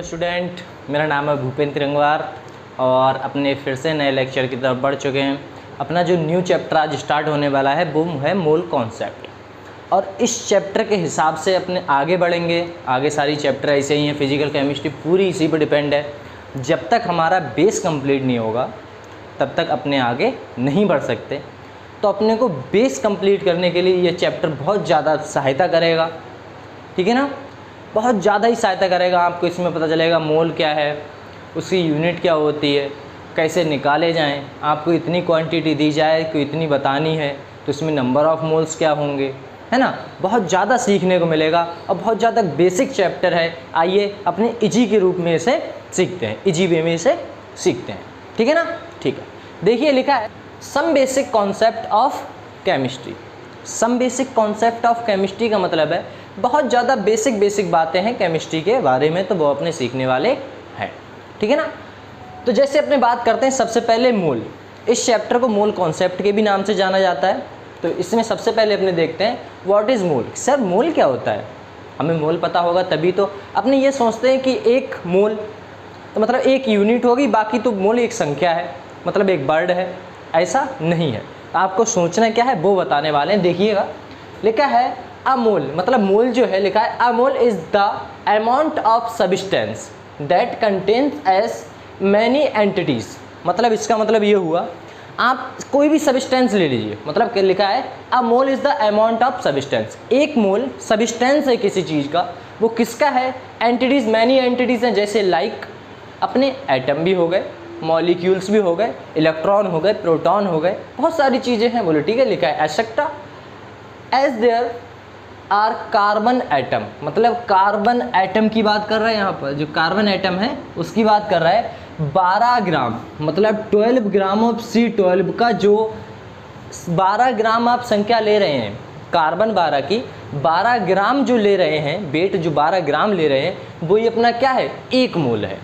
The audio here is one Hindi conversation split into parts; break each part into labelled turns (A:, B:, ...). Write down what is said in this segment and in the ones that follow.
A: हेलो स्टूडेंट, मेरा नाम है भूपेंद्र रंगवार और अपने फिर से नए लेक्चर की तरफ बढ़ चुके हैं। अपना जो न्यू चैप्टर आज स्टार्ट होने वाला है वो है मोल कॉन्सेप्ट, और इस चैप्टर के हिसाब से अपने आगे बढ़ेंगे। आगे सारी चैप्टर ऐसे ही हैं, फिजिकल केमिस्ट्री पूरी इसी पर डिपेंड है। जब तक हमारा बेस कंप्लीट नहीं होगा तब तक अपने आगे नहीं बढ़ सकते। तो अपने को बेस कंप्लीट करने के लिए ये चैप्टर बहुत ज़्यादा सहायता करेगा, ठीक है ना। बहुत ज़्यादा ही सहायता करेगा। आपको इसमें पता चलेगा मोल क्या है, उसकी यूनिट क्या होती है, कैसे निकाले जाएं। आपको इतनी क्वांटिटी दी जाए कि इतनी बतानी है तो इसमें नंबर ऑफ़ मोल्स क्या होंगे, है ना। बहुत ज़्यादा सीखने को मिलेगा और बहुत ज़्यादा बेसिक चैप्टर है। आइए अपने इजी के रूप में इसे सीखते हैं, इजी वे में इसे सीखते हैं, ठीक है ना। ठीक है, देखिए लिखा है some basic concept of chemistry. Some basic concept of chemistry का मतलब है बहुत ज़्यादा बेसिक बातें हैं केमिस्ट्री के बारे में, तो वो अपने सीखने वाले हैं, ठीक है ना। तो जैसे अपने बात करते हैं सबसे पहले मोल। इस चैप्टर को मोल कॉन्सेप्ट के भी नाम से जाना जाता है। तो इसमें सबसे पहले अपने देखते हैं व्हाट इज़ मोल। सर मोल क्या होता है, हमें मोल पता होगा तभी तो अपने ये सोचते हैं कि एक मोल तो मतलब एक यूनिट होगी, बाकी तो मोल एक संख्या है, मतलब एक वर्ड है। ऐसा नहीं है, आपको सोचना क्या है वो बताने वाले हैं। देखिएगा लिखा है अ मोल, मतलब मोल जो है लिखा है a mole is the amount of substance that contains as many entities. मतलब इसका मतलब ये हुआ, आप कोई भी सब्सटेंस ले लीजिए, मतलब क्या लिखा है a mole is the amount of substance. एक मोल सब्सटेंस है किसी चीज़ का, वो किसका है, एंटिटीज़, मैनी एंटिटीज़ हैं। जैसे लाइक अपने एटम भी हो गए, मॉलिक्यूल्स भी हो गए, इलेक्ट्रॉन हो गए, प्रोटॉन हो गए, बहुत सारी चीज़ें हैं। बोलो ठीक है, लिखा है etcetera as there are carbon atom. मतलब कार्बन एटम की बात कर रहा है, यहाँ पर जो कार्बन एटम है उसकी बात कर रहा है। 12 ग्राम मतलब 12 ग्राम ऑफ C12 का जो 12 ग्राम आप संख्या ले रहे हैं, कार्बन 12 की 12 ग्राम जो ले रहे हैं, वेट जो 12 ग्राम ले रहे हैं, वो ये अपना क्या है, एक मोल है।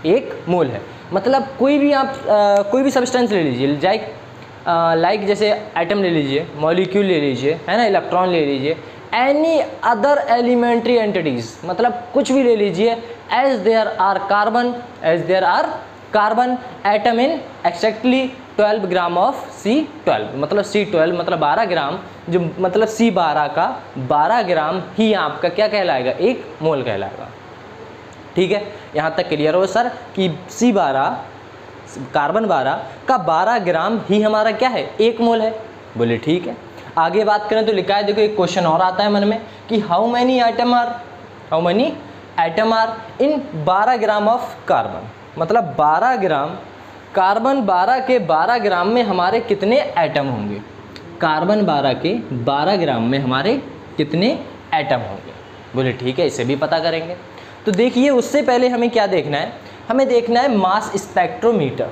A: एक मोल है मतलब कोई भी आप कोई भी सब्सटेंस ले लीजिए, लाइक जैसे एटम ले लीजिए, मॉलिक्यूल ले लीजिए, है ना, इलेक्ट्रॉन ले लीजिए, एनी अदर एलिमेंट्री एंटिटीज़, मतलब कुछ भी ले लीजिए। As there are carbon atom in exactly 12 gram of C12। मतलब C12 मतलब 12 ग्राम, जो मतलब C12 का 12 ग्राम ही आपका क्या कहलाएगा, एक मोल कहलाएगा। ठीक है, यहाँ तक क्लियर हो सर कि C12 कार्बन 12 का 12 ग्राम ही हमारा क्या है, एक मोल है। बोले ठीक है। आगे बात करें तो लिखा है, देखो एक क्वेश्चन और आता है मन में कि how many atom are in 12 gram of carbon. मतलब 12 ग्राम कार्बन 12 के 12 ग्राम में हमारे कितने एटम होंगे, कार्बन 12 के 12 ग्राम में हमारे कितने एटम होंगे। बोले ठीक है, इसे भी पता करेंगे। तो देखिए उससे पहले हमें क्या देखना है, हमें देखना है मास स्पेक्ट्रोमीटर।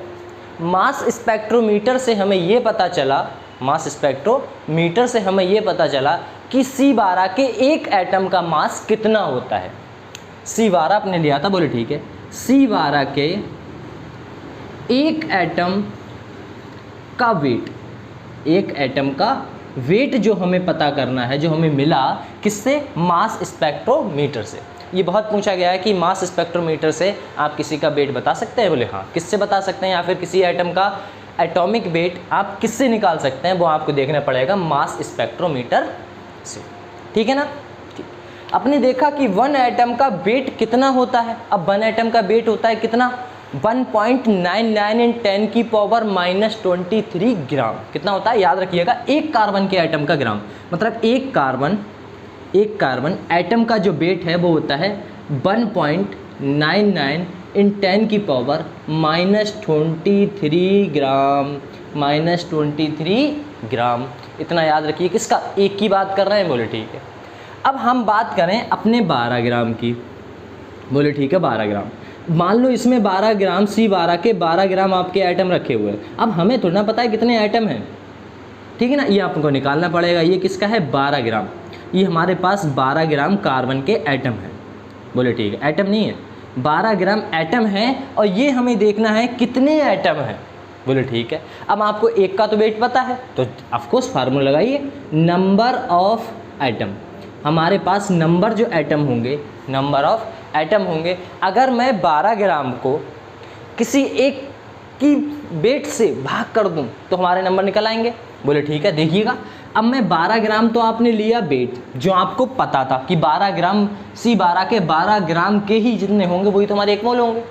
A: मास स्पेक्ट्रोमीटर से हमें ये पता चला, मास स्पेक्ट्रोमीटर से हमें ये पता चला कि C12 के एक एटम का मास कितना होता है। C12 अपने लिया था, बोले ठीक है, C12 के एक एटम का वेट, एक एटम का वेट जो हमें पता करना है, जो हमें मिला किससे, मास स्पेक्ट्रोमीटर से। ये बहुत पूछा गया है कि मास स्पेक्ट्रोमीटर से आप किसी का वेट बता सकते हैं। बोले हाँ, किससे बता सकते हैं, या फिर किसी एटम का एटॉमिक वेट आप किससे निकाल सकते हैं, वो आपको देखना पड़ेगा मास स्पेक्ट्रोमीटर से, ठीक है ना। आपने देखा कि 1 एटम का वेट कितना होता है। अब 1 एटम का वेट होता है कितना, 1.99 इन 10 की पावर -23 ग्राम। कितना होता है याद रखिएगा, एक कार्बन के एटम का ग्राम, मतलब एक कार्बन एटम का जो वेट है वो होता है 1.99 इन 10 की पावर -23 ग्राम, -23 ग्राम। इतना याद रखिए, किसका, एक की बात कर रहे हैं। बोले ठीक है। अब हम बात करें अपने 12 ग्राम की। बोले ठीक है, 12 ग्राम मान लो इसमें 12 ग्राम C12 के 12 ग्राम आपके एटम रखे हुए हैं। अब हमें थोड़ा ना पता है कितने एटम हैं, ठीक है ना, ये आपको निकालना पड़ेगा। ये किसका है, 12 ग्राम, ये हमारे पास 12 ग्राम कार्बन के एटम हैं। बोले ठीक है, एटम नहीं है, 12 ग्राम एटम है, और ये हमें देखना है कितने एटम हैं। बोले ठीक है। अब आपको एक का तो वेट पता है, तो ऑफकोर्स फार्मूला लगाइए, नंबर ऑफ एटम। हमारे पास नंबर जो एटम होंगे, नंबर ऑफ एटम होंगे। अगर मैं 12 ग्राम को किसी एक की वेट से भाग कर दूं तो हमारे नंबर निकल आएंगे। बोले ठीक है। देखिएगा, अब मैं 12 ग्राम तो आपने लिया वेट, जो आपको पता था कि 12 ग्राम C12 के 12 ग्राम के ही जितने होंगे वही तो हमारे 1 मोल होंगे।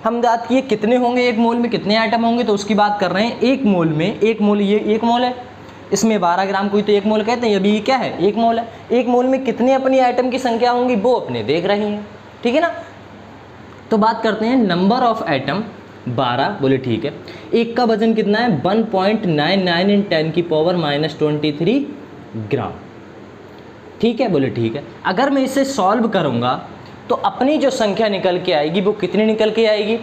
A: हम बात किए कितने होंगे 1 मोल में, कितने आइटम होंगे, तो उसकी बात कर रहे हैं 1 मोल में। 1 मोल, ये 1 मोल है, इसमें 12 ग्राम को ही तो 1 मोल कहते हैं। अभी क्या है, 1 मोल है। 1 मोल में कितने अपनी आइटम की संख्या होंगी वो अपने देख रही हैं, ठीक है ना। तो बात करते हैं नंबर ऑफ एटम 12। बोले ठीक है। एक का वजन कितना है, 1.99 इन 10 की पावर -23 ग्राम, ठीक है। बोले ठीक है। अगर मैं इसे सॉल्व करूंगा तो अपनी जो संख्या निकल के आएगी वो कितनी निकल के आएगी,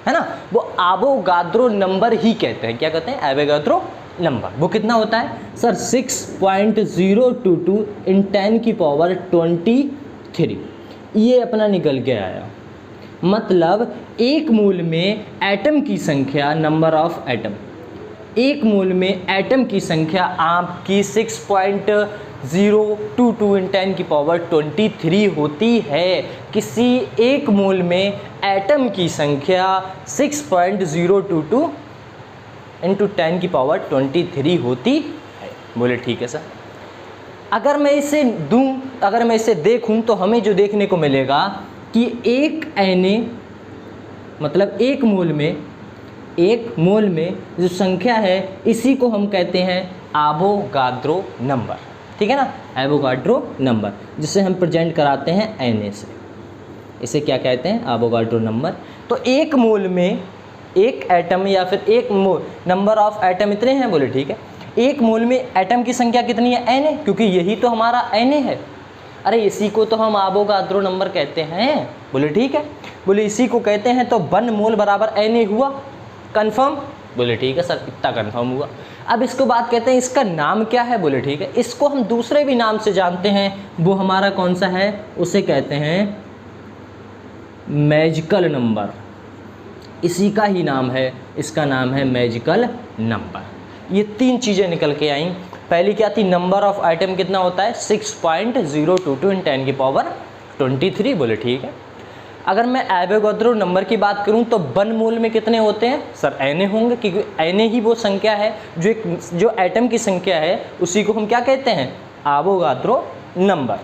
A: है ना, वो एवोगाद्रो नंबर ही कहते हैं। क्या कहते हैं, एवोगाद्रो नंबर। वो कितना होता है सर, 6.022 इन 10 की पावर 23। ये अपना निकल के आया। मतलब 1 मोल में एटम की संख्या, नंबर ऑफ एटम, 1 मोल में एटम की संख्या आपकी 6.022 इन 10 की पावर 23 होती है। किसी 1 मोल में एटम की संख्या 6.022 इंटू 10 की पावर 23 होती है। बोले ठीक है सर। अगर मैं इसे दूं, अगर मैं इसे देखूं तो हमें जो देखने को मिलेगा कि 1 Na मतलब 1 मोल में जो संख्या है इसी को हम कहते हैं एवोगाद्रो नंबर, ठीक है ना, एवोगाड्रो नंबर, जिसे हम प्रेजेंट कराते हैं Na से। इसे क्या कहते हैं, एवोगाड्रो नंबर। तो 1 मोल में 1 एटम या फिर 1 मोल, नंबर ऑफ एटम इतने हैं। बोले ठीक है। 1 मोल में एटम की संख्या कितनी है, Na, क्योंकि यही तो हमारा Na है। अरे इसी को तो हम एवोगाद्रो नंबर कहते हैं। बोले ठीक है। बोले इसी को कहते हैं, तो 1 मोल बराबर Na हुआ, कंफर्म। बोले ठीक है सर, इतना कंफर्म हुआ। अब इसको बात कहते हैं, इसका नाम क्या है। बोले ठीक है। इसको हम दूसरे भी नाम से जानते हैं, वो हमारा कौन सा है, उसे कहते हैं मैजिकल नंबर। इसी का ही नाम है, इसका नाम है मैजिकल नंबर। ये 3 चीज़ें निकल के आईं। पहली क्या थी, नंबर ऑफ आइटम कितना होता है, 6.022 इन 10 की पावर 23। बोले ठीक है। अगर मैं एवोगाद्रो नंबर की बात करूं तो 1 मोल में कितने होते हैं सर, Na होंगे, क्योंकि Na ही वो संख्या है जो एटम की संख्या है, उसी को हम क्या कहते हैं, एवोगाद्रो नंबर, Na,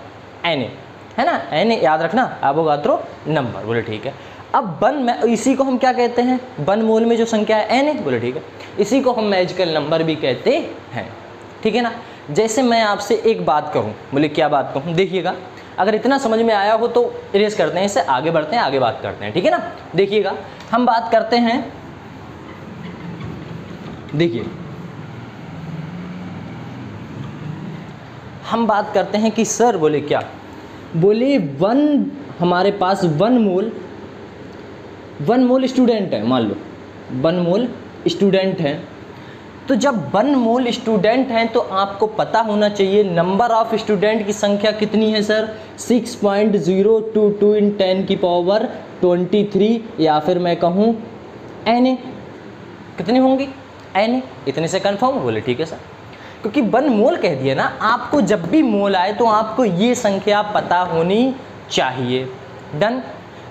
A: है ना, Na याद रखना, एवोगाद्रो नंबर। बोले ठीक है। अब 1 में इसी को हम क्या कहते हैं, 1 मोल में जो संख्या है Na। बोले ठीक है। इसी को हम मैजिकल नंबर भी कहते हैं, ठीक है ना। जैसे मैं आपसे एक बात कहूँ, बोले क्या बात कहूँ, देखिएगा, अगर इतना समझ में आया हो तो इरेज करते हैं, इससे आगे बढ़ते हैं, आगे बात करते हैं, ठीक है ना। देखिएगा, हम बात करते हैं, देखिए हम बात करते हैं कि सर, बोले क्या, बोले 1 हमारे पास 1 मोल स्टूडेंट है, मान लो 1 मोल स्टूडेंट है। तो जब 1 मोल स्टूडेंट हैं तो आपको पता होना चाहिए नंबर ऑफ स्टूडेंट की संख्या कितनी है सर, 6.022 इन 10 की पावर 23, या फिर मैं कहूँ Na कितनी होंगी, Na इतने से कंफर्म। बोले ठीक है सर, क्योंकि 1 मोल कह दिया ना, आपको जब भी मोल आए तो आपको ये संख्या पता होनी चाहिए। डन,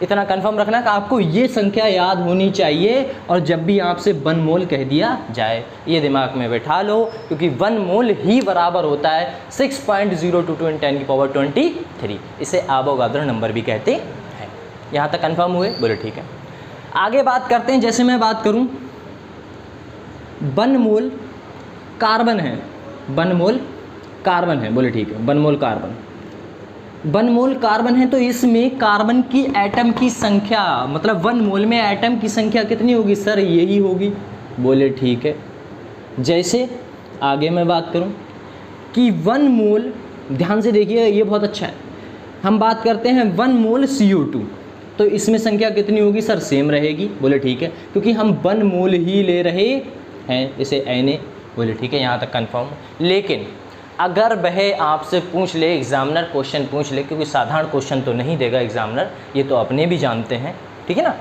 A: इतना कंफर्म रखना कि आपको ये संख्या याद होनी चाहिए, और जब भी आपसे 1 मोल कह दिया जाए ये दिमाग में बैठा लो, क्योंकि 1 मोल ही बराबर होता है 6.022 इन 10 की पावर 23। इसे एवोगाद्रो नंबर भी कहते हैं। यहाँ तक कंफर्म हुए। बोले ठीक है। आगे बात करते हैं, जैसे मैं बात करूँ 1 मोल कार्बन है, 1 मोल कार्बन है। बोले ठीक है। 1 मोल कार्बन, 1 मोल कार्बन है, तो इसमें कार्बन की एटम की संख्या, मतलब 1 मोल में एटम की संख्या कितनी होगी सर, यही होगी। बोले ठीक है। जैसे आगे मैं बात करूं कि 1 मोल, ध्यान से देखिए ये बहुत अच्छा है, हम बात करते हैं 1 मोल CO2, तो इसमें संख्या कितनी होगी सर, सेम रहेगी। बोले ठीक है, क्योंकि हम 1 मोल ही ले रहे हैं, इसे Na। बोले ठीक है, यहाँ तक कंफर्म। लेकिन अगर वह आपसे पूछ ले, एग्जामिनर क्वेश्चन पूछ ले, क्योंकि साधारण क्वेश्चन तो नहीं देगा एग्जामिनर, ये तो अपने भी जानते हैं, ठीक है ना,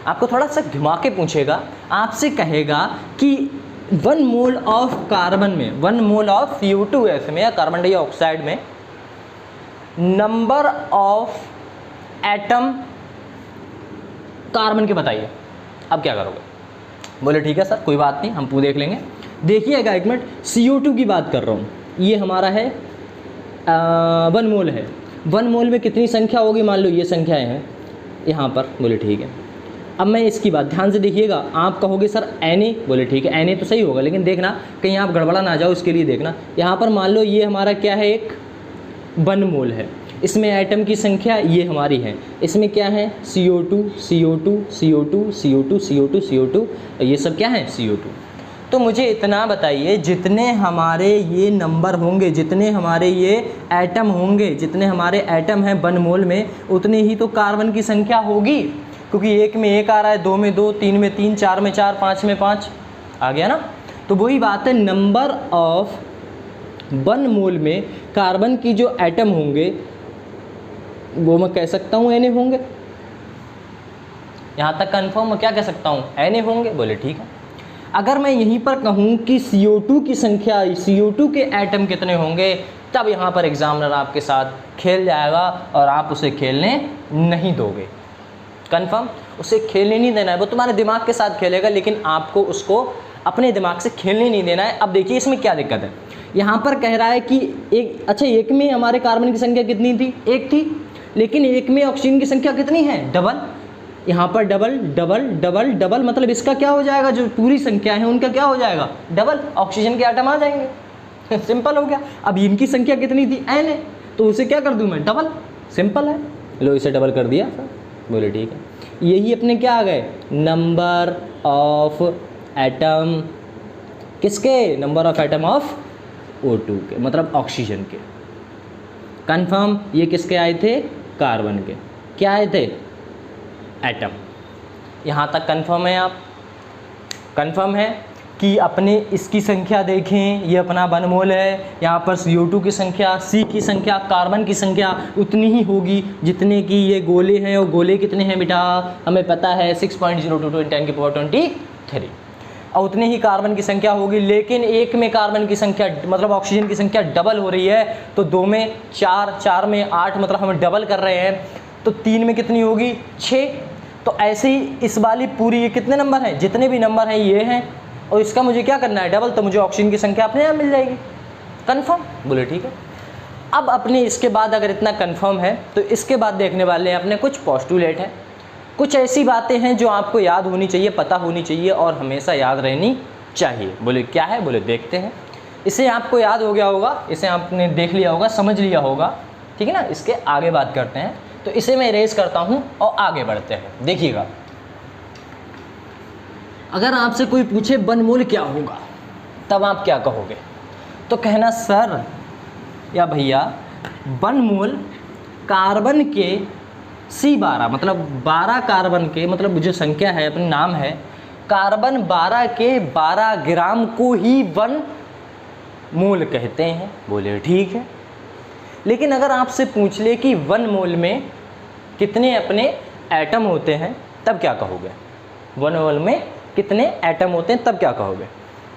A: आपको थोड़ा सा घुमा के पूछेगा, आपसे कहेगा कि 1 मोल ऑफ कार्बन में, 1 मोल ऑफ CO2 में या कार्बन डाइऑक्साइड में नंबर ऑफ एटम कार्बन के बताइए। अब क्या करोगे? बोले ठीक है सर कोई बात नहीं, हम पूरे देख लेंगे। देखिएगा एक मिनट, CO2 की बात कर रहा हूँ, ये हमारा है 1 मोल है। 1 मोल में कितनी संख्या होगी? मान लो ये संख्याएं हैं यहाँ पर। बोले ठीक है। अब मैं इसकी बात ध्यान से देखिएगा। आप कहोगे सर Na, बोले ठीक है Na तो सही होगा, लेकिन देखना कहीं आप गड़बड़ा ना जाओ, इसके लिए देखना। यहाँ पर मान लो ये हमारा क्या है, एक 1 मोल है, इसमें एटम की संख्या ये हमारी है, इसमें क्या है CO2 CO2 CO2 CO2 CO2 CO2, ये सब क्या है CO2। तो मुझे इतना बताइए, जितने हमारे ये नंबर होंगे, जितने हमारे ये एटम होंगे, जितने हमारे एटम हैं 1 मोल में, उतनी ही तो कार्बन की संख्या होगी, क्योंकि 1 में 1 आ रहा है, 2 में 2, 3 में 3, 4 में 4, 5 में 5 आ गया ना। तो वही बात है, नंबर ऑफ 1 मोल में कार्बन की जो एटम होंगे वो मैं कह सकता हूँ Na होंगे। यहाँ तक कंफर्म मैं क्या कह सकता हूँ, Na होंगे। बोले ठीक है। अगर मैं यहीं पर कहूँ कि CO2 की संख्या, CO2 के एटम कितने होंगे, तब यहाँ पर एग्जामिनर आपके साथ खेल जाएगा और आप उसे खेलने नहीं दोगे। कंफर्म, उसे खेलने नहीं देना है, वो तुम्हारे दिमाग के साथ खेलेगा, लेकिन आपको उसको अपने दिमाग से खेलने नहीं देना है। अब देखिए इसमें क्या दिक्कत है, यहाँ पर कह रहा है कि एक में हमारे कार्बन की संख्या कितनी थी, 1 थी, लेकिन 1 में ऑक्सीजन की संख्या कितनी है, डबल। यहाँ पर डबल डबल डबल डबल, मतलब इसका क्या हो जाएगा, जो पूरी संख्या है उनका क्या हो जाएगा, डबल, ऑक्सीजन के आटम आ जाएंगे। सिंपल हो गया। अब इनकी संख्या कितनी थी, Na, तो उसे क्या कर दूँ मैं, डबल। सिंपल है, लो इसे डबल कर दिया। बोले ठीक है। यही अपने क्या आ गए, नंबर ऑफ एटम, किसके, number of atom of O2 के, मतलब ऑक्सीजन के। कंफर्म, ये किसके आए थे, कार्बन के। क्या आए थे, एटम। यहाँ तक कंफर्म है, आप कंफर्म है कि अपने इसकी संख्या देखें, ये अपना 1 मोल है, यहाँ पर CO2 की संख्या, C की संख्या, कार्बन की संख्या उतनी ही होगी जितने की ये गोले हैं। और गोले कितने हैं बेटा, हमें पता है 6.022 × 10⁻23, और उतनी ही कार्बन की संख्या होगी। लेकिन 1 में कार्बन की संख्या, मतलब ऑक्सीजन की संख्या डबल हो रही है, तो 2 में 4, 4 में 8, मतलब हम डबल कर रहे हैं, तो 3 में कितनी होगी, 6। तो ऐसे ही इस वाली पूरी, ये कितने नंबर हैं, जितने भी नंबर हैं ये हैं, और इसका मुझे क्या करना है, डबल, तो मुझे ऑक्सीजन की संख्या अपने आप मिल जाएगी। कंफर्म, बोले ठीक है। अब अपने इसके बाद अगर इतना कंफर्म है, तो इसके बाद देखने वाले हैं अपने कुछ पोस्टुलेट हैं, कुछ ऐसी बातें हैं जो आपको याद होनी चाहिए, पता होनी चाहिए और हमेशा याद रहनी चाहिए। बोले क्या है, बोले देखते हैं। इसे आपको याद हो गया होगा, इसे आपने देख लिया होगा, समझ लिया होगा, ठीक है ना। इसके आगे बात करते हैं, तो इसे मैं इरेज करता हूँ और आगे बढ़ते हैं। देखिएगा, अगर आपसे कोई पूछे 1 मोल क्या होगा, तब आप क्या कहोगे, तो कहना सर या भैया 1 मोल कार्बन के C12, मतलब 12 कार्बन के, मतलब जो संख्या है, अपना नाम है, कार्बन 12 के 12 ग्राम को ही 1 मोल कहते हैं। बोले ठीक है। लेकिन अगर आपसे पूछ ले कि 1 मोल में कितने अपने एटम होते हैं, तब क्या कहोगे, 1 मोल में कितने एटम होते हैं, तब क्या कहोगे।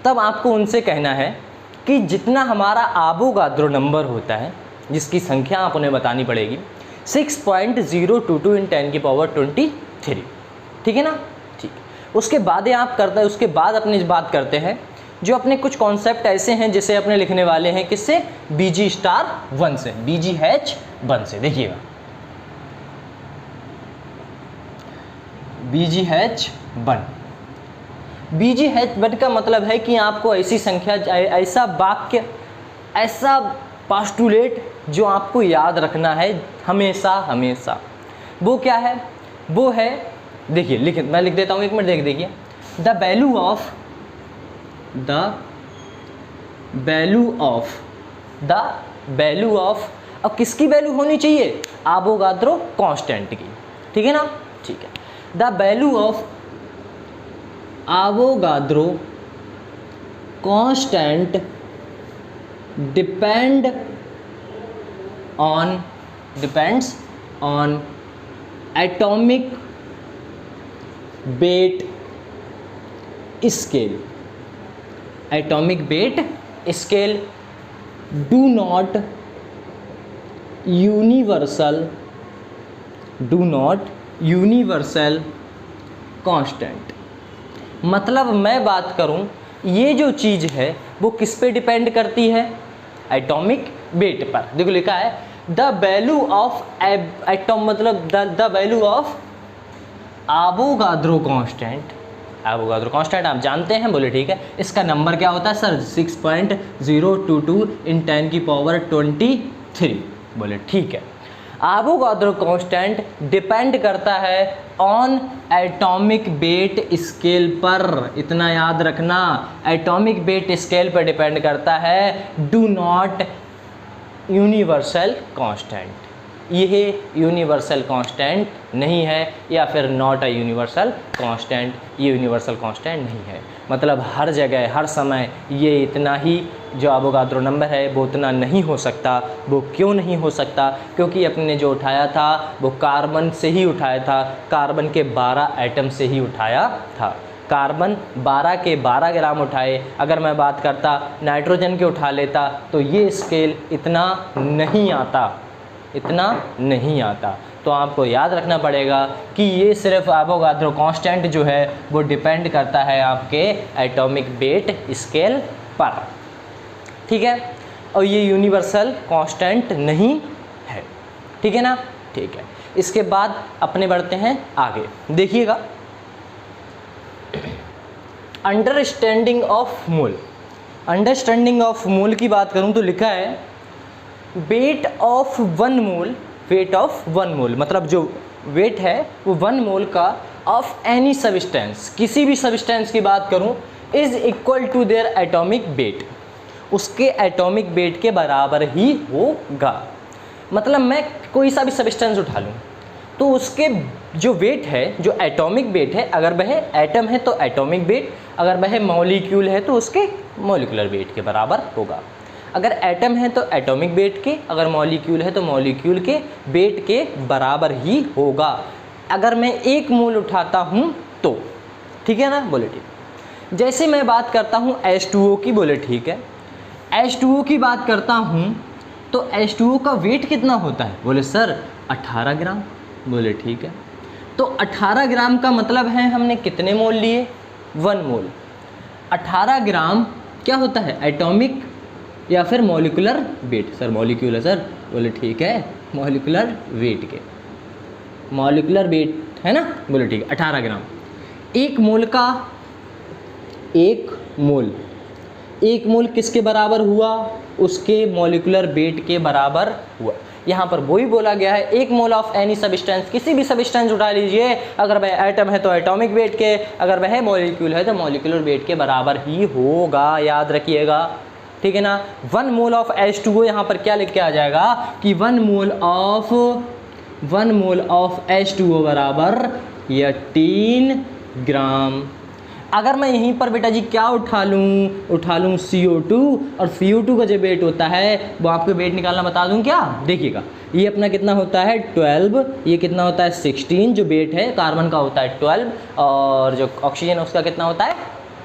A: तब आपको उनसे कहना है कि जितना हमारा आवोगाद्रो नंबर होता है, जिसकी संख्या आप उन्हें बतानी पड़ेगी, 6.022 × 10⁻23, ठीक है ना। ठीक, उसके बाद आप करते हैं, उसके बाद अपनी बात करते हैं जो अपने कुछ कॉन्सेप्ट ऐसे हैं जिसे अपने लिखने वाले हैं, किससे, BG*1 से, BGH1 से। देखिएगा, BGH1, BGH1 का मतलब है कि आपको ऐसी संख्या, ऐसा वाक्य, ऐसा पोस्टुलेट जो आपको याद रखना है हमेशा हमेशा। वो क्या है, वो है, देखिए मैं लिख देता हूँ, 1 मिनट देखिए। द वैल्यू ऑफ, अब किसकी वैल्यू होनी चाहिए, आवोगाद्रो कांस्टेंट की, ठीक है ना। ठीक है, the value of Avogadro constant depends on atomic weight scale. Atomic weight scale do not universal do not universal constant. मतलब मैं बात करूं, ये जो चीज़ है वो किस पे डिपेंड करती है? एटॉमिक वेट पर। देखो लिखा है द वैल्यू ऑफ एटॉम, मतलब the value of Avogadro constant. Avogadro constant आप जानते हैं, बोले ठीक है। इसका नंबर क्या होता है सर? 6.022 × 10⁻23। बोले ठीक है। एवोगाद्रो कांस्टेंट डिपेंड करता है ऑन एटॉमिक वेट स्केल पर। इतना याद रखना, एटॉमिक वेट स्केल पर डिपेंड करता है, डू नॉट यूनिवर्सल कांस्टेंट। यह यूनिवर्सल कांस्टेंट नहीं है, या फिर नॉट अ यूनिवर्सल कांस्टेंट, ये यूनिवर्सल कांस्टेंट नहीं है। मतलब हर जगह हर समय ये इतना ही जो एवोगाद्रो नंबर है वो उतना नहीं हो सकता। वो क्यों नहीं हो सकता? क्योंकि अपने जो उठाया था वो कार्बन से ही उठाया था, कार्बन के 12 एटम से ही उठाया था। कार्बन 12 के 12 ग्राम उठाए। अगर मैं बात करता नाइट्रोजन के उठा लेता तो ये स्केल इतना नहीं आता, इतना नहीं आता। तो आपको याद रखना पड़ेगा कि ये सिर्फ एवोगाद्रो कांस्टेंट जो है वो डिपेंड करता है आपके एटॉमिक वेट स्केल पर, ठीक है। और ये यूनिवर्सल कांस्टेंट नहीं है, ठीक है ना? ठीक है। इसके बाद अपने बढ़ते हैं आगे, देखिएगा understanding of mole. Understanding of mole की बात करूं तो लिखा है weight of 1 mole, weight of 1 मोल मतलब जो वेट है वो 1 मोल का ऑफ एनी सब्सटेंस, किसी भी सब्सटेंस की बात करूं, is equal to their atomic weight, उसके एटॉमिक वेट के बराबर ही होगा। मतलब मैं कोई सा भी सब्सटेंस उठा लूँ तो उसके जो वेट है, जो एटॉमिक वेट है, अगर वह एटम है तो एटॉमिक वेट, अगर वह मॉलिक्यूल है तो उसके मॉलिक्यूलर वेट के बराबर होगा। अगर एटम है तो एटॉमिक वेट के, अगर मॉलिक्यूल है तो मॉलिक्यूल के वेट के बराबर ही होगा। अगर मैं 1 मोल उठाता हूँ तो, ठीक है ना? बोले ठीक। जैसे मैं बात करता हूँ H2O की, बोले ठीक है। H2O की बात करता हूँ तो H2O का वेट कितना होता है? बोले सर 18 ग्राम। बोले ठीक है। तो 18 ग्राम का मतलब है हमने कितने मोल लिए? 1 मोल। 18 ग्राम क्या होता है? एटॉमिक या फिर मॉलिक्यूलर वेट। सर मॉलिक्यूल है सर। बोले ठीक है, मॉलिक्यूलर वेट के, मॉलिक्यूलर वेट है ना? बोले ठीक है। 18 ग्राम 1 मोल का, 1 मोल किसके बराबर हुआ? उसके मॉलिक्यूलर वेट के बराबर हुआ। यहाँ पर वही बोला गया है 1 मोल ऑफ एनी सब्सटेंस, किसी भी सब्सटेंस उठा लीजिए, अगर वह एटम है तो एटॉमिक वेट के, अगर वह मॉलिक्यूल है तो मॉलिक्यूलर वेट के बराबर ही होगा। याद रखिएगा, ठीक है ना? 1 मोल ऑफ H2O यहाँ पर क्या लिख के आ जाएगा कि 1 मोल ऑफ H2O बराबर 18 ग्राम। अगर मैं यहीं पर बेटा जी क्या उठा लूँ CO2, और CO2 का जो वेट होता है वो आपको वेट निकालना बता दूं क्या? देखिएगा, ये अपना कितना होता है 12, ये कितना होता है 16, जो वेट है कार्बन का होता है 12, और जो ऑक्सीजन है उसका कितना होता है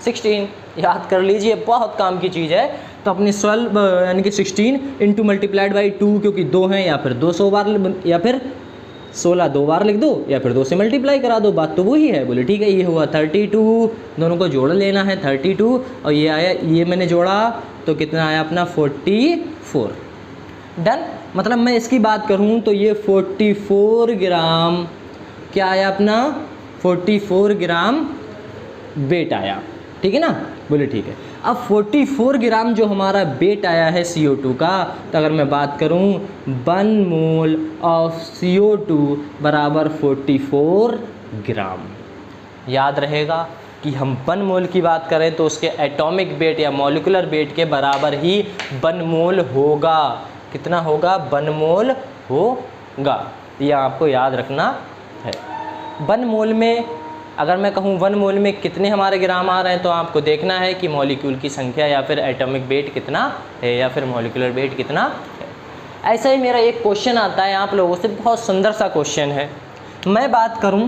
A: 16। याद कर लीजिए, बहुत काम की चीज़ है। तो अपने 12 यानी कि 16 इंटू मल्टीप्लाइड बाई 2, क्योंकि 2 हैं, या फिर 200 बार, या फिर 16 2 बार लिख दो, या फिर 2 से मल्टीप्लाई करा दो, बात तो वही है। बोले ठीक है। ये हुआ 32, दोनों को जोड़ लेना है 32, और ये आया, ये मैंने जोड़ा तो कितना आया अपना 44। डन। मतलब मैं इसकी बात करूँ तो ये 44 ग्राम क्या आया अपना? 44 ग्राम वेट आया, ठीक है ना? बोले ठीक है। अब 44 ग्राम जो हमारा वेट आया है CO2 का, तो अगर मैं बात करूं 1 मोल ऑफ CO2 बराबर 44 ग्राम। याद रहेगा कि हम 1 मोल की बात करें तो उसके एटॉमिक वेट या मॉलिक्यूलर वेट के बराबर ही 1 मोल होगा। कितना होगा? 1 मोल होगा। यह आपको याद रखना है। 1 मोल में अगर मैं कहूँ 1 मोल में कितने हमारे ग्राम आ रहे हैं, तो आपको देखना है कि मॉलिक्यूल की संख्या या फिर एटॉमिक वेट कितना है, या फिर मॉलिक्यूलर वेट कितना है। ऐसा ही मेरा एक क्वेश्चन आता है आप लोगों से, बहुत सुंदर सा क्वेश्चन है। मैं बात करूँ,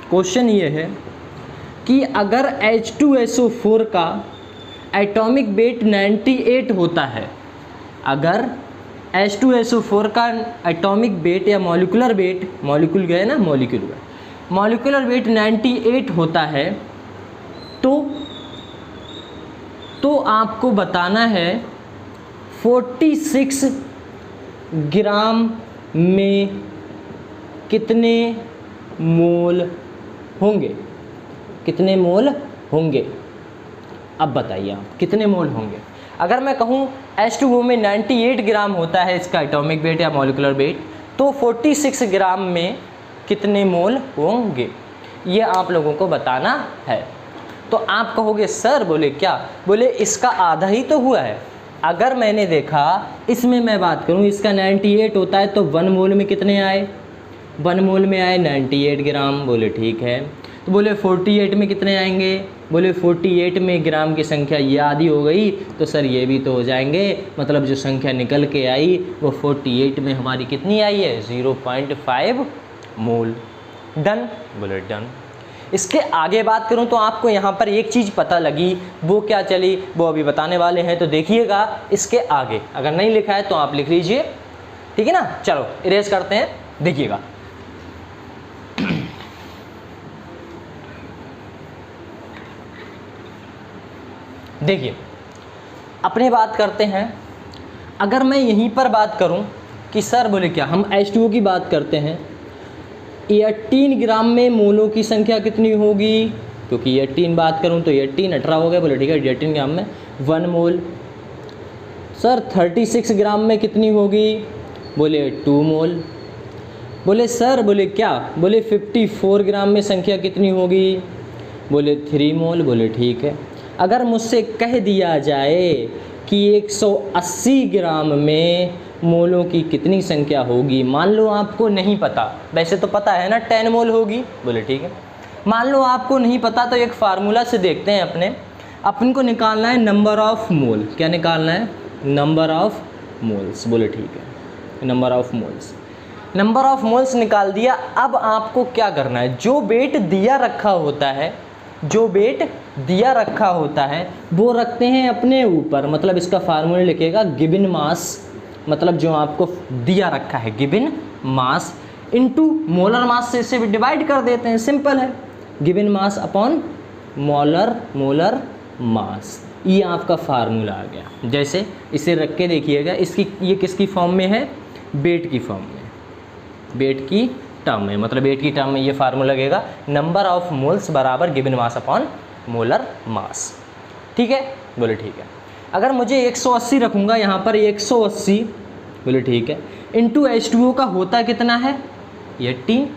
A: क्वेश्चन ये है कि अगर H2SO4 का एटॉमिक वेट 98 होता है, अगर H2SO4 का एटॉमिक वेट या मॉलिक्यूलर वेट, मॉलिक्यूल गए ना, मॉलिक्यूलर वेट 98 होता है, तो आपको बताना है 46 ग्राम में कितने मोल होंगे, कितने मोल होंगे। अब बताइए आप कितने मोल होंगे। अगर मैं कहूँ H2O में 98 ग्राम होता है इसका एटॉमिक वेट या मॉलिक्यूलर वेट, तो 46 ग्राम में कितने मोल होंगे, ये आप लोगों को बताना है। तो आप कहोगे सर, बोले क्या, बोले इसका आधा ही तो हुआ है। अगर मैंने देखा इसमें मैं बात करूं, इसका 98 होता है तो 1 मोल में कितने आए, 1 मोल में आए 98 ग्राम, बोले ठीक है। तो बोले 48 में कितने आएंगे, बोले 48 में ग्राम की संख्या ये आधी हो गई, तो सर ये भी तो हो जाएंगे, मतलब जो संख्या निकल के आई वो 48 में हमारी कितनी आई है, 0.5 मोल। डन, बोले डन। इसके आगे बात करूं तो आपको यहाँ पर एक चीज़ पता लगी, वो क्या चली वो अभी बताने वाले हैं, तो देखिएगा इसके आगे। अगर नहीं लिखा है तो आप लिख लीजिए, ठीक है ना। चलो इरेज करते हैं, देखिएगा। देखिए अपने बात करते हैं। अगर मैं यहीं पर बात करूं कि सर बोले क्या, हम H2O की बात करते हैं, 18 ग्राम में मोलों की संख्या कितनी होगी, क्योंकि 18 बात करूं तो 18 हो गए, बोले ठीक है 18 ग्राम में 1 मोल। सर 36 ग्राम में कितनी होगी, बोले 2 मोल। बोले सर बोले क्या, बोले 54 ग्राम में संख्या कितनी होगी, बोले 3 मोल, बोले ठीक है। अगर मुझसे कह दिया जाए कि 180 ग्राम में मोलों की कितनी संख्या होगी, मान लो आपको नहीं पता, वैसे तो पता है ना 10 मोल होगी, बोले ठीक है। मान लो आपको नहीं पता तो एक फार्मूला से देखते हैं, अपन को निकालना है नंबर ऑफ मोल। क्या निकालना है, नंबर ऑफ मोल्स, बोले ठीक है, number of moles. Number of moles निकाल दिया। अब आपको क्या करना है, जो वेट दिया रखा होता है, जो वेट दिया रखा होता है वो रखते हैं अपने ऊपर, मतलब इसका फार्मूला लिखेगा गिवन मास, मतलब जो आपको दिया रखा है given mass into molar mass से इसे डिवाइड कर देते हैं, सिंपल है, given mass upon molar mass, ये आपका फार्मूला आ गया। जैसे इसे रख के देखिएगा, इसकी ये किसकी फॉर्म में है, वेट की फॉर्म में, वेट की टर्म में, मतलब वेट की टर्म में ये फार्मूला लगेगा नंबर ऑफ मोल्स बराबर given mass upon molar mass, ठीक है, बोले ठीक है। अगर मुझे 180 रखूँगा यहाँ पर 180, बोले ठीक है, इंटू H2O का होता कितना है 18,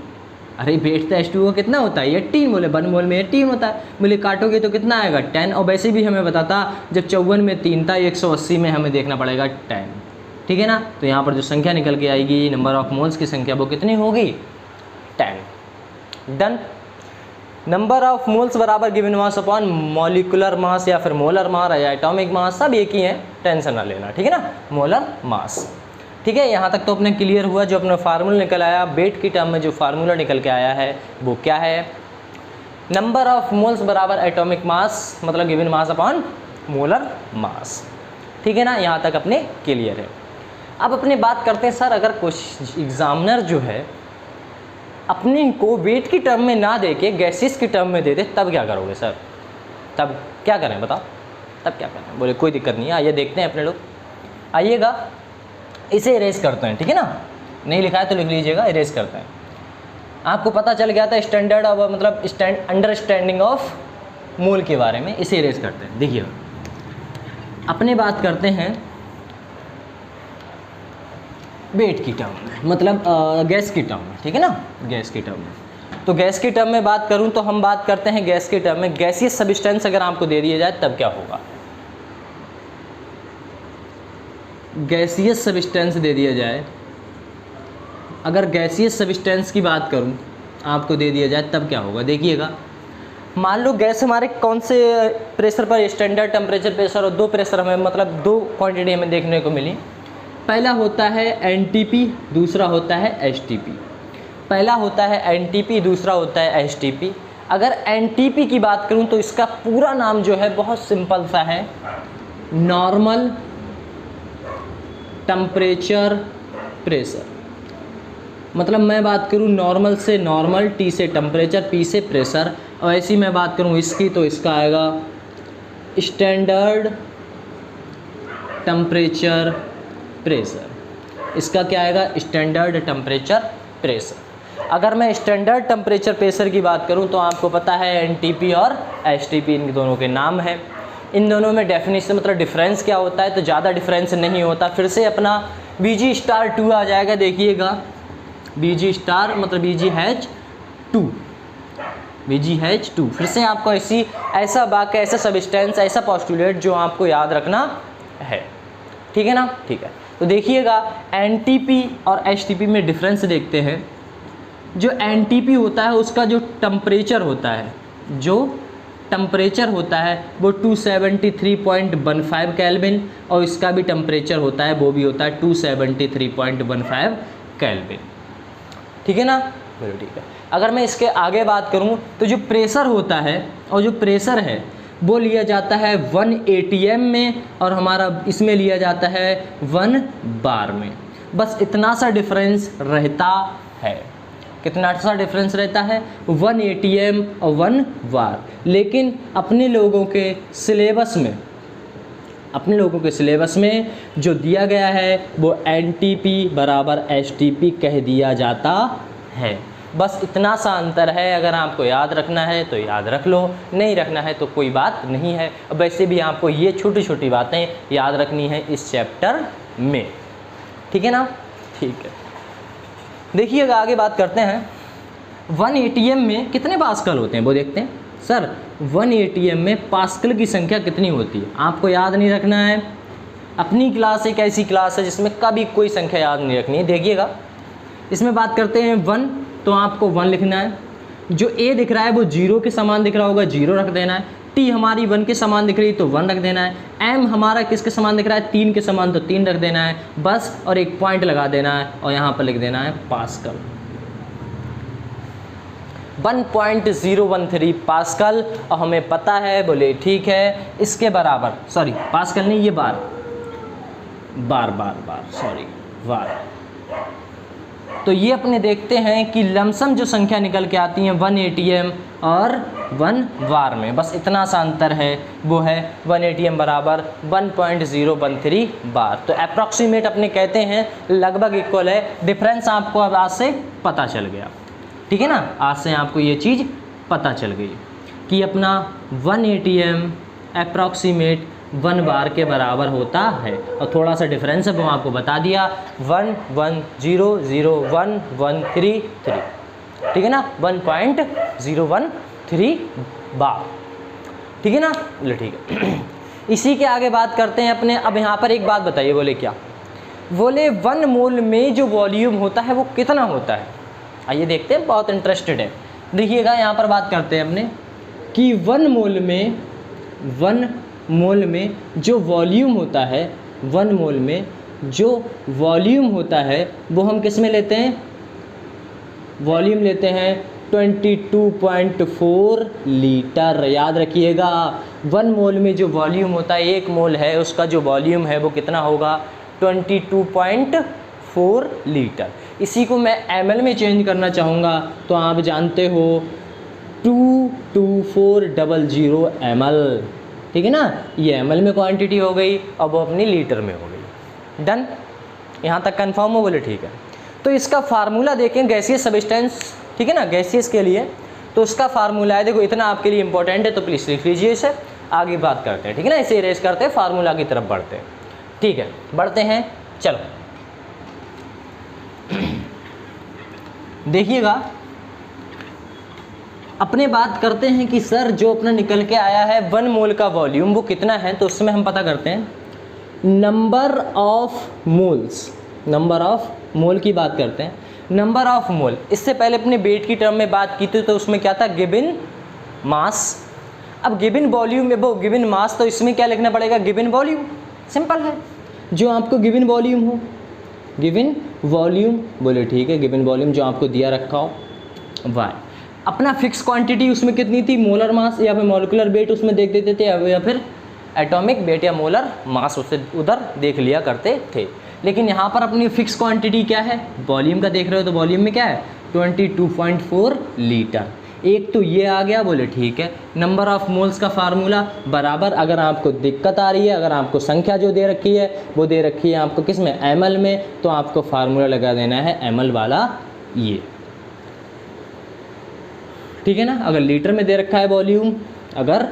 A: अरे वेट तो H2O कितना होता है 18, बोले 1 मोल में 18 होता है, बोले काटोगे तो कितना आएगा 10, और वैसे भी हमें बताता जब 54 में 3 था, 180 में हमें देखना पड़ेगा 10, ठीक है ना। तो यहाँ पर जो संख्या निकल के आएगी नंबर ऑफ मोल्स की संख्या वो कितनी होगी 10। डन। नंबर ऑफ मोल्स बराबर given mass upon molecular mass या फिर मोलर मास या एटॉमिक मास, सब एक ही है, टेंशन ना लेना, ठीक है ना, मोलर मास, ठीक है। यहाँ तक तो अपने क्लियर हुआ। जो अपना फार्मूला निकल आया वेट की टर्म में, जो फार्मूला निकल के आया है वो क्या है, नंबर ऑफ मोल्स बराबर एटॉमिक मास, मतलब given mass upon molar mass, ठीक है ना। यहाँ तक अपने क्लियर है। अब अपने बात करते हैं सर, अगर कुछ एग्जामिनर जो है अपने को वेट की टर्म में ना दे के गैसेस की टर्म में दे दे, तब क्या करोगे सर, तब क्या करें बताओ, तब क्या करें, बोले कोई दिक्कत नहीं है, आइए देखते हैं अपने लोग, आइएगा इसे इरेज करते हैं, ठीक है ना। नहीं लिखा है तो लिख लीजिएगा, इरेज करते हैं। आपको पता चल गया था स्टैंडर्ड ऑफ, मतलब अंडरस्टैंडिंग ऑफ मोल के बारे में, इसे इरेज करते हैं। देखिए अपने बात करते हैं वेट की टर्म में, मतलब गैस की टर्म में, ठीक है ना, गैस की टर्म में। तो गैस की टर्म में बात करूं तो हम बात करते हैं गैस की टर्म में, गैसियस सब्सटेंस अगर आपको दे दिया जाए तब क्या होगा, गैसियस सब्सटेंस दे दिया जाए, अगर गैसियस सब्सटेंस की बात करूं आपको दे दिया जाए तब क्या होगा, देखिएगा। मान लो गैस हमारे कौन से प्रेशर पर, स्टैंडर्ड टेम्परेचर प्रेशर, और 2 प्रेशर हमें, मतलब 2 क्वांटिटी हमें देखने को मिली। पहला होता है NTP, दूसरा होता है HTP। पहला होता है NTP, दूसरा होता है HTP। अगर NTP की बात करूं तो इसका पूरा नाम जो है बहुत सिंपल सा है, नॉर्मल टेम्परेचर प्रेशर। मतलब मैं बात करूँ नॉर्मल से नॉर्मल, T से टेम्परेचर, P से प्रेशर, और ऐसी मैं बात करूँ इसकी तो इसका आएगा स्टैंडर्ड टेम्परेचर प्रेशर। इसका क्या आएगा? Standard temperature pressure. अगर मैं स्टैंडर्ड टेम्परेचर प्रेशर की बात करूं तो आपको पता है NTP और STP इन दोनों के नाम हैं। इन दोनों में डेफिनेशन मतलब डिफरेंस क्या होता है, तो ज़्यादा डिफरेंस नहीं होता। फिर से अपना Bg*2 आ जाएगा, देखिएगा Bg* मतलब BgH2, BgH2। फिर से आपको ऐसा वाक्य, ऐसा सब्सटेंस, ऐसा पोस्टुलेट जो आपको याद रखना है, ठीक है ना? ठीक है, तो देखिएगा NTP और STP में डिफरेंस देखते हैं। जो NTP होता है उसका जो टेम्परेचर होता है, वो 273.15 केल्विन, और इसका भी टेम्परेचर होता है, वो भी होता है 273.15 केल्विन, ठीक है ना? चलो ठीक है। अगर मैं इसके आगे बात करूं तो जो प्रेशर होता है, और जो प्रेशर है वो लिया जाता है 1 ATM में, और हमारा इसमें लिया जाता है 1 बार में। बस इतना सा डिफरेंस रहता है। कितना सा डिफरेंस रहता है? 1 ATM और 1 बार। लेकिन अपने लोगों के सिलेबस में जो दिया गया है वो NTP बराबर STP कह दिया जाता है। बस इतना सा अंतर है। अगर आपको याद रखना है तो याद रख लो, नहीं रखना है तो कोई बात नहीं है। वैसे भी आपको ये छोटी छोटी बातें याद रखनी है इस चैप्टर में, ठीक है ना? ठीक है, देखिएगा आगे बात करते हैं। 1 ATM में कितने पास्कल होते हैं वो देखते हैं। सर 1 ATM में पास्कल की संख्या कितनी होती है आपको याद नहीं रखना है। अपनी क्लास एक ऐसी क्लास है जिसमें कभी कोई संख्या याद नहीं रखनी है। देखिएगा इसमें बात करते हैं 1, तो आपको 1 लिखना है। जो A दिख रहा है वो 0 के समान दिख रहा होगा, 0 रख देना है। T हमारी 1 के समान दिख रही है तो 1 रख देना है। M हमारा किसके समान दिख रहा है? 3 के समान, तो 3 रख देना है बस, और एक पॉइंट लगा देना है और यहाँ पर लिख देना है पास्कल। 1.013 पास्कल, और हमें पता है, बोले ठीक है, इसके बराबर, सॉरी पास्कल नहीं, ये बार, तो ये अपने देखते हैं कि लमसम जो संख्या निकल के आती हैं 1 ATM और 1 बार में, बस इतना सा अंतर है, वो है 1 ATM बराबर 1.013 बार। तो अप्रॉक्सीमेट अपने कहते हैं लगभग इक्वल है। डिफरेंस आपको अब आज से पता चल गया, ठीक है ना? आज से आपको ये चीज़ पता चल गई कि अपना 1 ATM अप्रॉक्सीमेट 1 बार के बराबर होता है। और थोड़ा सा डिफरेंस है वो आपको बता दिया, 1.00113, ठीक है ना? 1.013 बार, ठीक है ना? चलो ठीक है। इसी के आगे बात करते हैं अपने। अब यहाँ पर एक बात बताइए, बोले क्या? बोले 1 मोल में जो वॉल्यूम होता है वो कितना होता है? आइए देखते हैं, बहुत इंटरेस्टेड है। देखिएगा यहाँ पर बात करते हैं अपने कि 1 मोल में जो वॉल्यूम होता है, 1 मोल में जो वॉल्यूम होता है वो हम किस में लेते हैं? वॉल्यूम लेते हैं 22.4 लीटर। याद रखिएगा 1 मोल में जो वॉल्यूम होता है, 1 मोल है उसका जो वॉल्यूम है वो कितना होगा? 22.4 लीटर। इसी को मैं ml में चेंज करना चाहूँगा तो आप जानते हो 22400 ml, ठीक है ना? ये ml में क्वांटिटी हो गई, अब वो अपनी लीटर में हो गई। डन, यहाँ तक कंफर्म हो? बोले ठीक है। तो इसका फार्मूला देखें, गैसियस सब्सटेंस, ठीक है ना? गैसियस के लिए तो उसका फार्मूला है, देखो इतना आपके लिए इंपॉर्टेंट है तो प्लीज़ लिख लीजिए इसे। आगे बात करते हैं, ठीक है ना? इसे इरेज करते हैं, फार्मूला की तरफ बढ़ते हैं, ठीक है? बढ़ते हैं, चलो देखिएगा अपने बात करते हैं कि सर जो अपना निकल के आया है 1 मोल का वॉल्यूम वो कितना है, तो उसमें हम पता करते हैं नंबर ऑफ मोल की बात करते हैं। नंबर ऑफ मोल, इससे पहले अपने वेट की टर्म में बात की थी तो उसमें क्या था? Given mass. अब गिवन वॉल्यूम में वो गिवन मास, तो इसमें क्या लिखना पड़ेगा? Given volume. सिंपल है, जो आपको गिवन वॉल्यूम हो, गिवन वॉल्यूम, बोले ठीक है, गिवन वॉल्यूम जो आपको दिया रखा हो वाई। अपना फिक्स क्वांटिटी उसमें कितनी थी? मोलर मास या फिर मॉलिक्यूलर वेट उसमें देख देते थे, या फिर एटॉमिक वेट या मोलर मास उससे उधर देख लिया करते थे। लेकिन यहाँ पर अपनी फिक्स क्वांटिटी क्या है, वॉल्यूम का देख रहे हो तो वॉल्यूम में क्या है 22.4 लीटर। एक तो ये आ गया, बोले ठीक है। नंबर ऑफ मोल्स का फार्मूला बराबर, अगर आपको दिक्कत आ रही है, अगर आपको संख्या जो दे रखी है वो दे रखी है आपको किस में, ml में, तो आपको फार्मूला लगा देना है ml वाला ये, ठीक है ना। अगर लीटर में दे रखा है वॉल्यूम, अगर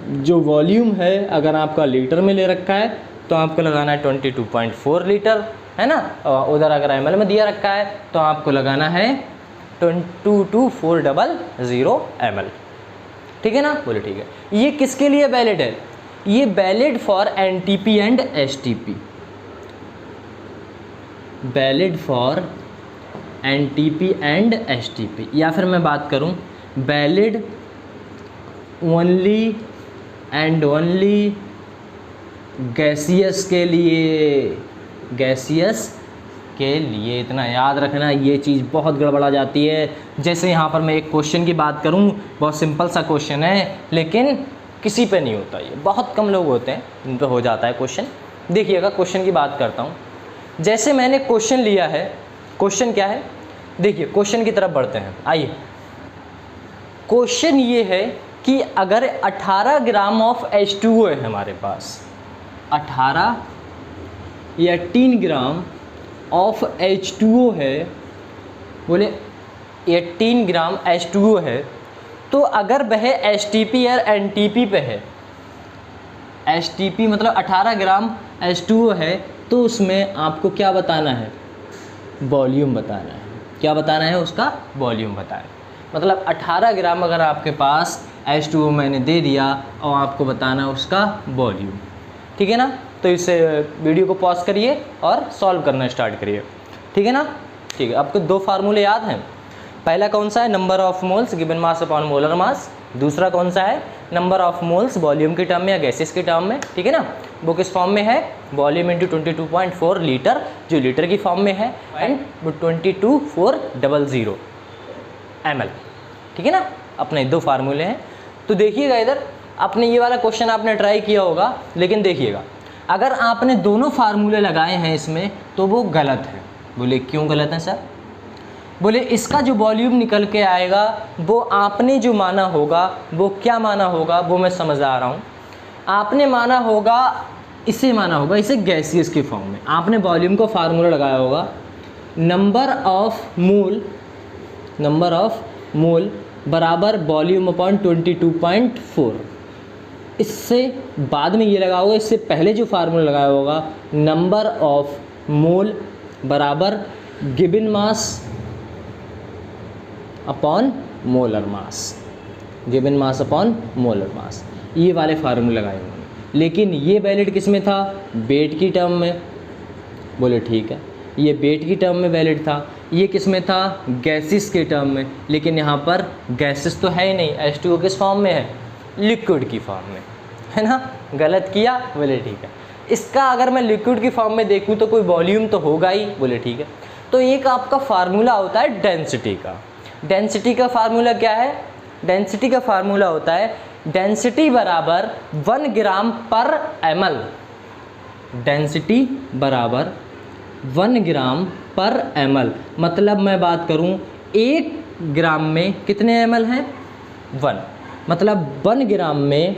A: जो वॉल्यूम है अगर आपका लीटर में ले रखा है तो आपको लगाना है 22.4 लीटर, है ना। उधर अगर ml में दिया रखा है तो आपको लगाना है 22400 ml, ठीक है ना। बोले ठीक है। ये किसके लिए वैलिड है, ये valid for NTP and STP, valid for NTP and STP, या फिर मैं बात करूं valid only and only gaseous के लिए, गैसियस के लिए। इतना याद रखना, ये चीज़ बहुत गड़बड़ा जाती है। जैसे यहाँ पर मैं एक क्वेश्चन की बात करूँ, बहुत सिंपल सा क्वेश्चन है लेकिन किसी पे नहीं होता, ये बहुत कम लोग होते हैं जिन पे हो जाता है क्वेश्चन। देखिएगा क्वेश्चन की बात करता हूँ। जैसे मैंने क्वेश्चन लिया है, क्वेश्चन क्या है, देखिए क्वेश्चन की तरफ बढ़ते हैं। आइए, क्वेश्चन ये है कि अगर 18 ग्राम ऑफ H2O है हमारे पास, 18 या 18 ग्राम ऑफ H2O है, बोले 18 ग्राम H2O है, तो अगर वह STP या NTP पे है, STP मतलब 18 ग्राम H2O है, तो उसमें आपको क्या बताना है, वॉल्यूम बताना है। क्या बताना है, उसका वॉल्यूम बताना। मतलब 18 ग्राम अगर आपके पास H2O मैंने दे दिया और आपको बताना उसका वॉल्यूम, ठीक है ना। तो इस वीडियो को पॉज करिए और सॉल्व करना स्टार्ट करिए, ठीक है ना। ठीक है, आपको दो फार्मूले याद हैं। पहला कौन सा है, number of moles given mass upon molar mass. दूसरा कौन सा है, नंबर ऑफ मोल्स वॉल्यूम के टर्म में या गैसेस के टर्म में, ठीक है ना। वो किस फॉर्म में है, वॉल्यूम इंटू 22.4 लीटर, जो लीटर की फॉर्म में है, एंड 22400 ml, ठीक है ना। अपने दो फार्मूले हैं। तो देखिएगा इधर, आपने ये वाला क्वेश्चन आपने ट्राई किया होगा, लेकिन देखिएगा अगर आपने दोनों फार्मूले लगाए हैं इसमें तो वो गलत है। बोले क्यों गलत है सर, बोले इसका जो वॉल्यूम निकल के आएगा वो आपने जो माना होगा, वो क्या माना होगा वो मैं समझा रहा हूँ। आपने माना होगा, इसे माना होगा, इसे गैसियस की फॉर्म में। आपने वॉल्यूम को फार्मूला लगाया होगा नंबर ऑफ मोल बराबर वॉल्यूम अपॉन 22.4। इससे बाद में ये लगा होगा, इससे पहले जो फार्मूला लगाया होगा नंबर ऑफ मोल बराबर given mass upon molar mass, given mass upon molar mass, ये वाले फार्मूले लगाए होंगे। लेकिन ये वैलिड किस में था, वेट की टर्म में। बोले ठीक है, ये वेट की टर्म में वैलिड था। ये किस में था, गैसेस के टर्म में। लेकिन यहाँ पर गैसेस तो है ही नहीं, H2O किस फॉर्म में है, लिक्विड की फॉर्म में, है ना। गलत किया, बोले ठीक है। इसका अगर मैं लिक्विड की फॉर्म में देखूँ तो कोई वॉल्यूम तो होगा ही, बोले ठीक है। तो एक आपका फार्मूला होता है डेंसिटी का। डेंसिटी का फार्मूला क्या है, डेंसिटी का फार्मूला होता है डेंसिटी बराबर 1 ग्राम पर ml। डेंसिटी बराबर 1 ग्राम पर ml, मतलब मैं बात करूं 1 ग्राम में कितने ml हैं, 1। मतलब 1 ग्राम में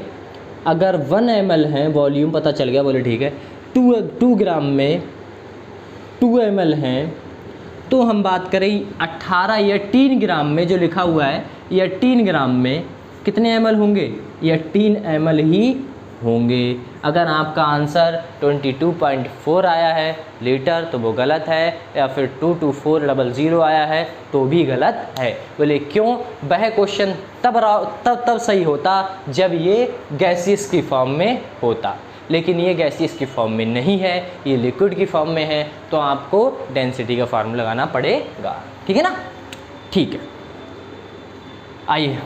A: अगर 1 ml है, वॉल्यूम पता चल गया, बोले ठीक है। 2 ग्राम में 2 ml हैं, तो हम बात करें 18 या 18 ग्राम में जो लिखा हुआ है, या 18 ग्राम में कितने ml होंगे, या 18 ml ही होंगे। अगर आपका आंसर 22.4 आया है लीटर तो वो गलत है, या फिर 22400 आया है तो भी गलत है। बोले क्यों, वह क्वेश्चन तब सही होता जब ये गैसियस की फॉर्म में होता, लेकिन ये गैसियस की फॉर्म में नहीं है, ये लिक्विड की फॉर्म में है, तो आपको डेंसिटी का फार्मूला लगाना पड़ेगा, ठीक है ना। ठीक है, आइए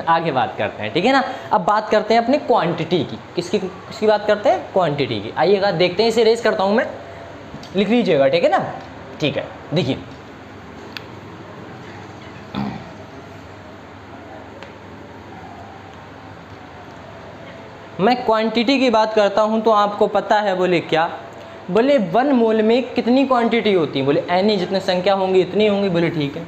A: आगे बात करते हैं, ठीक है ना। अब बात करते हैं अपने क्वांटिटी की। किसकी बात करते हैं, क्वांटिटी की। आइएगा देखते हैं, इसे रेज करता हूं मैं, लिख लीजिएगा, ठीक है ना। ठीक है, देखिए मैं क्वांटिटी की बात करता हूं तो आपको पता है, बोले क्या, बोले 1 मोल में कितनी क्वांटिटी होती है, बोले एन जितनी संख्या होंगी इतनी होंगी, बोले ठीक है।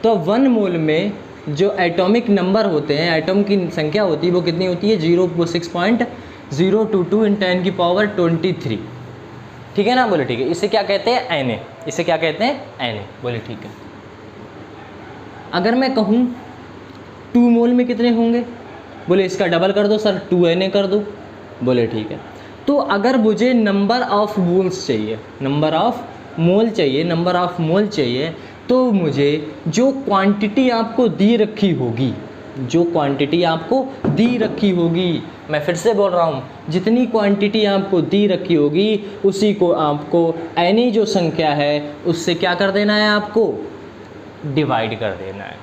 A: तो 1 मोल में जो एटॉमिक नंबर होते हैं, एटम की संख्या होती है वो कितनी होती है 0.022 × 10 की पावर 23, ठीक है ना, बोले ठीक है। इसे क्या कहते हैं एन, इसे क्या कहते हैं एन, बोले ठीक है। अगर मैं कहूँ 2 मोल में कितने होंगे, बोले इसका डबल कर दो सर 2Na कर दो, बोले ठीक है। तो अगर मुझे नंबर ऑफ मोल्स चाहिए, नंबर ऑफ मोल चाहिए, नंबर ऑफ मोल चाहिए, तो मुझे जो क्वांटिटी आपको दी रखी होगी, जो क्वांटिटी आपको दी रखी होगी, मैं फिर से बोल रहा हूँ, जितनी क्वांटिटी आपको दी रखी होगी उसी को आपको एनी जो संख्या है उससे क्या कर देना है, आपको डिवाइड कर देना है,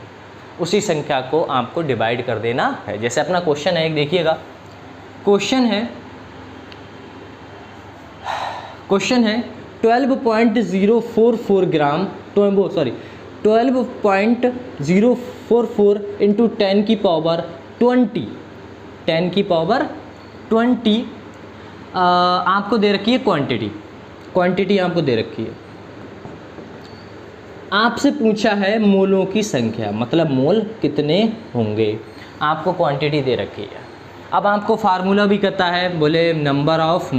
A: उसी संख्या को आपको डिवाइड कर देना है। जैसे अपना क्वेश्चन है, एक देखिएगा, क्वेश्चन है 12.044 ग्राम, 12.044 इंटू 10 की पावर 20, 10 की पावर 20 आपको दे रखी है क्वांटिटी आपको दे रखी है। आपसे पूछा है मोलों की संख्या, मतलब मोल कितने होंगे, आपको क्वांटिटी दे रखी है। अब आपको फार्मूला भी कहता है, बोले नंबर ऑफ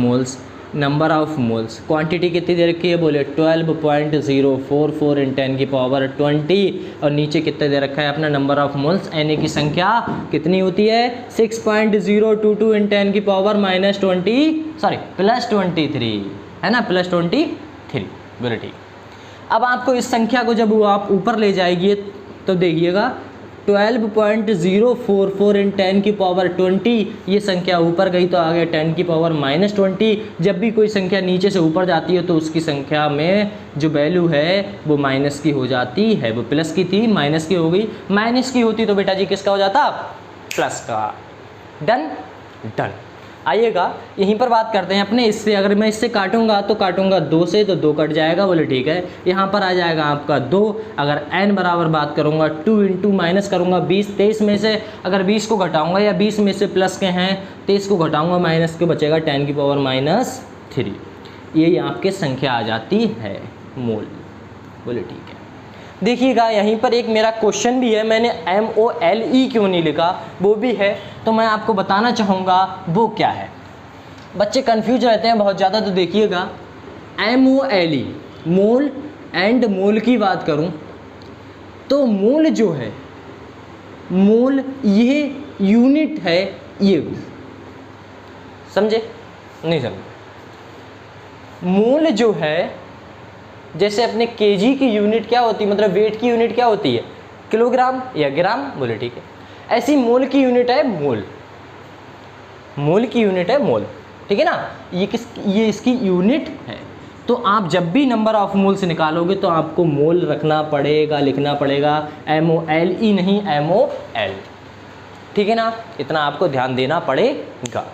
A: मोल्स, क्वांटिटी कितनी दे रखी है, बोले 12.044 × 10 की पावर 20, और नीचे कितने दे रखा है अपना नंबर ऑफ मोल्स, एन की संख्या कितनी होती है 6.022 × 10 की पावर +23, है ना, +23, बोले ठीक। अब आपको इस संख्या को जब आप ऊपर ले जाएगी तो देखिएगा 12.044 × 10 की पावर 20, ये संख्या ऊपर गई तो आ गया 10 की पावर -20। जब भी कोई संख्या नीचे से ऊपर जाती है तो उसकी संख्या में जो वैल्यू है वो माइनस की हो जाती है, वो प्लस की थी माइनस की हो गई, माइनस की होती तो बेटा जी किसका हो जाता, प्लस का। डन। आइएगा यहीं पर बात करते हैं अपने इससे, अगर मैं इससे काटूंगा तो काटूंगा 2 से तो 2 कट जाएगा, बोले ठीक है। यहाँ पर आ जाएगा आपका 2, अगर n बराबर बात करूँगा 2 × माइनस करूँगा 20, 23 में से अगर 20 को घटाऊँगा या 20 में से प्लस के हैं 23 को घटाऊँगा माइनस के बचेगा 10 की पावर -3, ये आपके संख्या आ जाती है मोल, बोले ठीक है। देखिएगा यहीं पर एक मेरा क्वेश्चन भी है, मैंने MOLE क्यों नहीं लिखा वो भी है, तो मैं आपको बताना चाहूँगा वो क्या है। बच्चे कंफ्यूज रहते हैं बहुत ज़्यादा, तो देखिएगा MOLE, मोल एंड मोल की बात करूँ तो मोल जो है, मोल ये यूनिट है, ये समझे नहीं समझे, मोल जो है जैसे अपने केजी की यूनिट क्या होती है, मतलब वेट की यूनिट क्या होती है, किलोग्राम या ग्राम, बोले ठीक है। ऐसी मोल की यूनिट है मोल, मोल की यूनिट है मोल, ठीक है ना, ये इसकी यूनिट है। तो आप जब भी नंबर ऑफ मोल्स निकालोगे तो आपको मोल रखना पड़ेगा, लिखना पड़ेगा MOLE नहीं MOL, ठीक है ना, इतना आपको ध्यान देना पड़ेगा।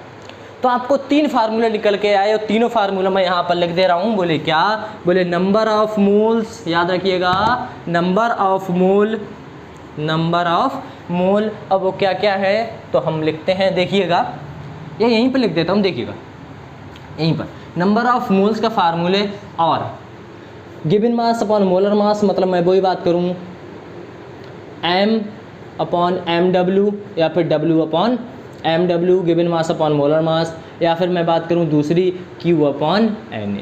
A: तो आपको 3 फार्मूले निकल के आए और तीनों फार्मूला मैं यहाँ पर लिख दे रहा हूँ, बोले क्या, बोले नंबर ऑफ मोल्स, याद रखिएगा नंबर ऑफ मोल। अब वो क्या क्या है तो हम लिखते हैं, देखिएगा या यहीं पर लिख देता हूँ, देखिएगा यहीं पर नंबर ऑफ मोल्स का फार्मूले, और given mass upon molar mass, मतलब मैं वही बात करूँ M/mW या फिर W/mW given mass upon molar mass, या फिर मैं बात करूं दूसरी Q/Na।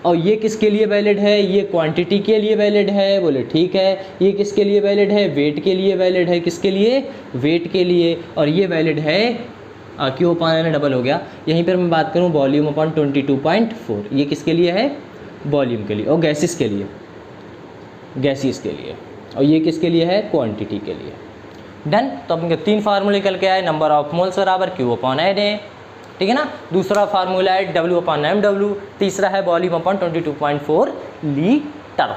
A: और ये किसके लिए वैलिड है, ये क्वांटिटी के लिए वैलिड है, बोले ठीक है। ये किसके लिए वैलिड है, वेट के लिए वैलिड है, किसके लिए, वेट के लिए। और ये वैलिड है Q/Na डबल हो गया। यहीं पर मैं बात करूं वॉल्यूम अपॉन 22.4, ये किसके लिए है, वॉल्यूम के लिए, और गैसेस के लिए, और ये किसके लिए है, क्वांटिटी के लिए। डन। तो अपन के 3 फार्मूले निकल के आए, नंबर ऑफ मोल्स बराबर Q/Na, ठीक है ना, दूसरा फार्मूला है W/mW, तीसरा है वॉल्यूम अपॉन 22.4 लीटर।